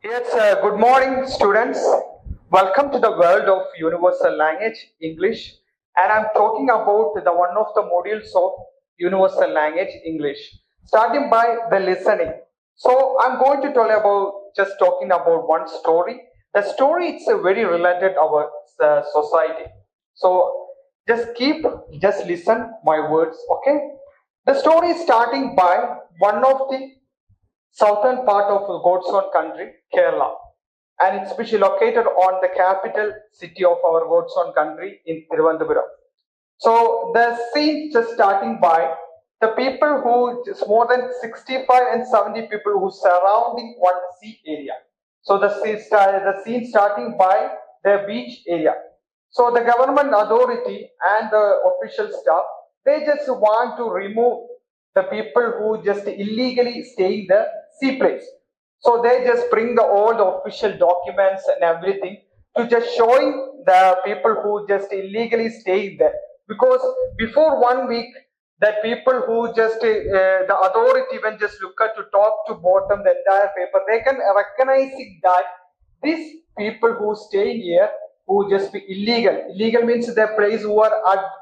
Yes, good morning, students. Welcome to the world of universal language, English. And I'm talking about the one of the modules of universal language, English, starting by the listening. So I'm going to tell you about just talking about one story. The story it's very related our society. So just listen my words, okay? The story is starting by one of the southern part of God's own country, Kerala, and it's which is located on the capital city of our God's own country in Thiruvananthapuram. So the scene just starting by the people who just more than 65 and 70 people who surrounding one sea area. So the scene starting by the beach area. So the government authority and the official staff they just want to remove the people who just illegally stay in the sea place. So they just bring all the official documents and everything to just showing the people who just illegally stay there. Because before 1 week, that people who just the authority when just look at to top to bottom the entire paper, they can recognize that these people who stay here who just be illegal. Illegal means the place who are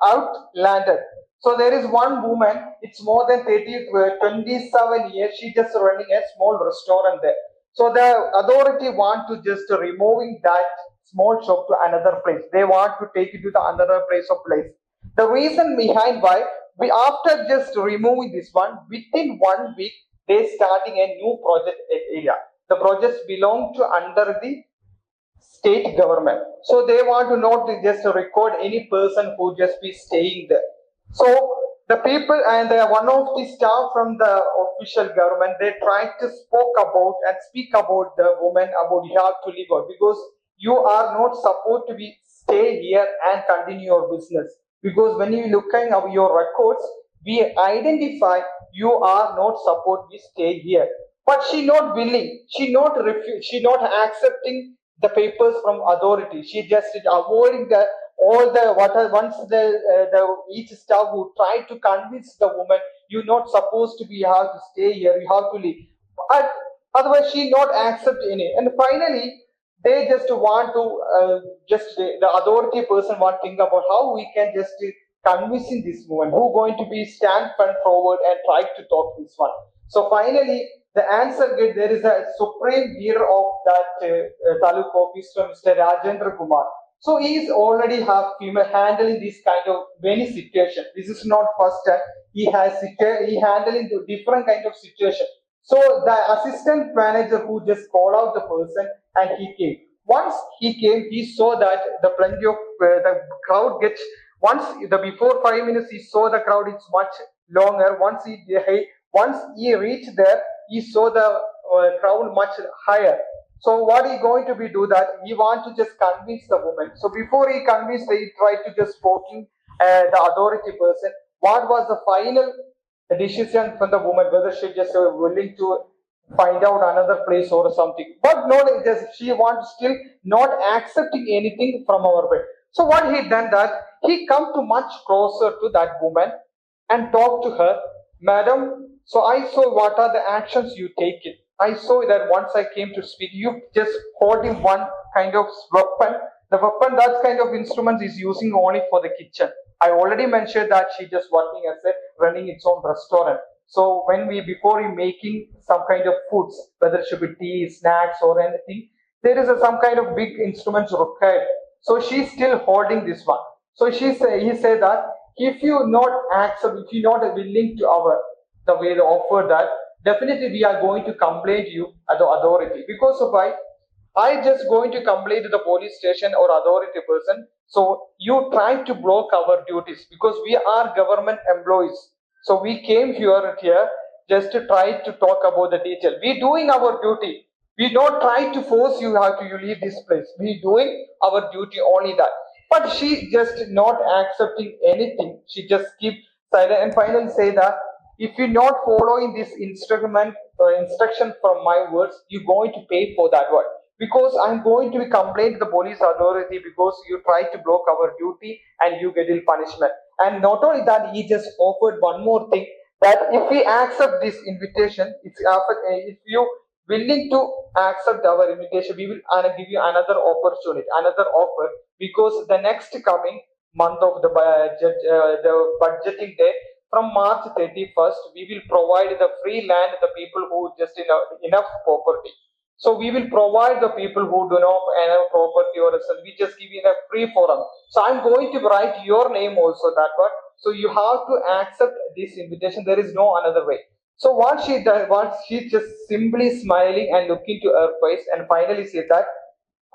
outlanded. So there is one woman, it's more than 27 years, she just running a small restaurant there. So the authority want to just removing that small shop to another place. They want to take it to the another place of place. The reason behind why we after just removing this one, within 1 week, they starting a new project area. The projects belong to under the state government. So they want to not just record any person who just be staying there. So the people and one of the staff from the official government, they try to spoke about and speak about the woman about you have to leave out because you are not supposed to be stay here and continue your business. Because when you looking at your records, we identify you are not supposed to stay here. But she not willing, she not accepting the papers from authority. She just avoiding the all the what are once the each staff who try to convince the woman you're not supposed to be you have to stay here, you have to leave. But otherwise she not accept any. And finally they just want to just the authority person want to think about how we can just convincing this woman who going to be stand front forward and try to talk this one. So finally the answer get there is a supreme leader of that taluk office, Mr. Rajendra Kumar. So he is already have female handling this kind of many situation. This is not first time. He handling the different kind of situation. So the assistant manager who just called out the person and he came. Once he came, he saw that the plenty of the crowd gets. Once the before 5 minutes, he saw the crowd is much longer. Once he reached there, he saw the crowd much higher. So what he going to be do that? He want to just convince the woman. So before he convinced, he tried to just poking the authority person. What was the final decision from the woman? Whether she just willing to find out another place or something. But no, just she wants still not accepting anything from our way. So what he done that he come to much closer to that woman and talk to her, madam. So I saw what are the actions you taken. I saw that once I came to speak, you just holding one kind of weapon. The weapon, that kind of instruments is using only for the kitchen. I already mentioned that she just working as a running its own restaurant. So when we before we making some kind of foods, whether it should be tea, snacks, or anything, there is some kind of big instruments required. So she's still holding this one. So he said that if you not accept, if you not willing to our the way they offer that, definitely we are going to complain to you at the authority. Because of why? I just going to complain to the police station or authority person. So you try to block our duties because we are government employees. So we came here just to try to talk about the detail. We doing our duty. We not try to force you how to you leave this place. We doing our duty only that. But she just not accepting anything. She just keep silent and finally say that if you're not following this instrument or instruction from my words, you're going to pay for that word. Because I'm going to be complained to the police authority because you try to block our duty and you get ill punishment. And not only that, he just offered one more thing that if we accept this invitation, if you willing to accept our invitation, we will give you another opportunity, another offer, because the next coming month of the budgeting day from March 31st, we will provide the free land to the people who just enough property. So we will provide the people who do not have enough property or else we just give you a free forum. So I'm going to write your name also that one. So you have to accept this invitation. There is no another way. So what she does, what she just simply smiling and looking to her face and finally said that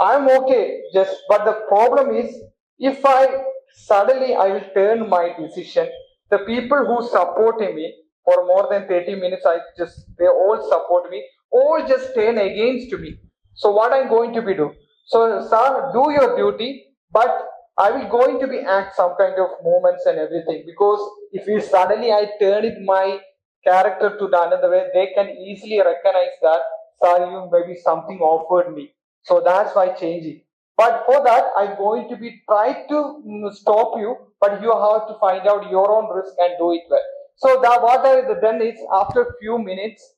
I'm okay, just but the problem is if I suddenly I will turn my decision, the people who supported me for more than 30 minutes, I just they all support me, all just turn against me. So what I'm going to be do? So sir, do your duty, but I will going to be act some kind of movements and everything because if you suddenly I turn it my character to the another way, they can easily recognize that sir, you maybe something offered me, so that's why changing. But for that, I'm going to be try to stop you, but you have to find out your own risk and do it well. So that what I done is after a few minutes,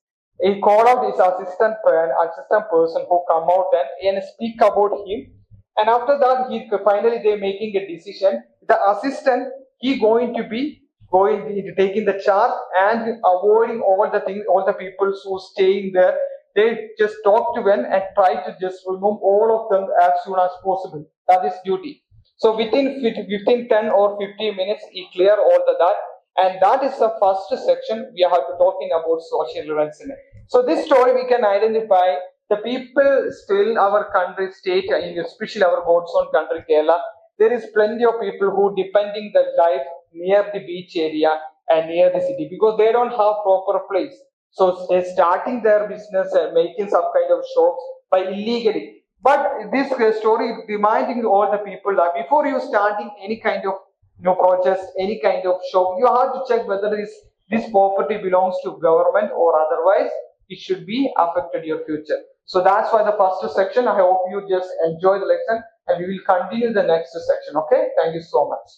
he called out his assistant person who come out then and speak about him. And after that, he finally they making a decision. The assistant he going to be going to taking the charge and avoiding all the things, all the people who staying there, they just talk to them and try to just remove all of them as soon as possible. That is duty. So within 10 or 15 minutes, he clear all the that. And that is the first section we have to talking about social events in it. So this story we can identify the people still our country, state, and especially our God's own country, Kerala. There is plenty of people who depending the life near the beach area and near the city because they don't have proper place. So they're starting their business and making some kind of shops by illegally. But this story reminding all the people that before you starting any kind of projects, any kind of shop, you have to check whether this property belongs to government or otherwise it should be affected your future. So that's why the first section. I hope you just enjoy the lesson and we will continue the next section. Okay, thank you so much.